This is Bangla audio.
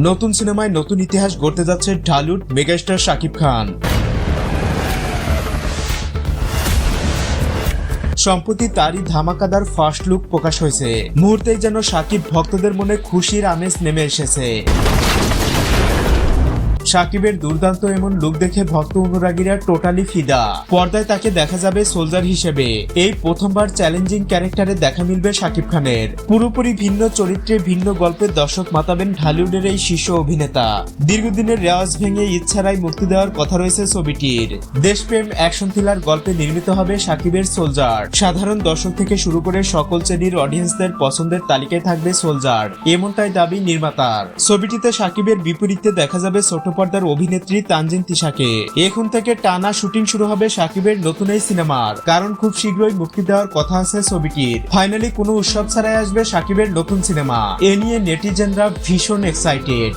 নতুন সিনেমায় নতুন ইতিহাস গড়তে যাচ্ছে ঢালিউড মেগাস্টার শাকিব খান। সম্প্রতি তারই ধামাকাদার ফার্স্ট লুক প্রকাশ হয়েছে। মুহূর্তেই যেন শাকিব ভক্তদের মনে খুশির আমেজ নেমে এসেছে। শাকিবের দুর্দান্ত এমন লুক দেখে ভক্ত অনুরাগীরা টোটালি ফিদা। পর্দায় তাকে দেখা যাবে সোলজার হিসেবে। এই প্রথমবার চ্যালেঞ্জিং ক্যারেক্টারে দেখা মিলবে শাকিব খানের। পুরোপুরি ভিন্ন চরিত্রে ভিন্ন গল্পের দর্শক মাতাবেন ঢালিউডের এই শীর্ষ অভিনেতা। দীর্ঘদিনের রেওয়াজ ভেঙে ইচ্ছারাই মুক্তি দেওয়ার কথা রয়েছে ছবিটির। দেশপ্রেম অ্যাকশন থ্রিলার গল্পে নির্মিত হবে শাকিবের সোলজার। সাধারণ দর্শক থেকে শুরু করে সকল শ্রেণীর অডিয়েন্সদের পছন্দের তালিকায় থাকবে সোলজার, এমনটাই দাবি নির্মাতার। ছবিটিতে শাকিবের বিপরীতে দেখা যাবে ছোট পর্দার অভিনেত্রী তানজিন তিশাকে। এখন থেকে টানা শুটিং শুরু হবে শাকিবের নতুন এই সিনেমার, কারণ খুব শীঘ্রই মুক্তি দেওয়ার কথা আছে ছবিটির। ফাইনালি কোনো উৎসব ছাড়াই আসবে শাকিবের নতুন সিনেমা। এ নিয়ে নেটিজেনরা ভীষণ এক্সাইটেড।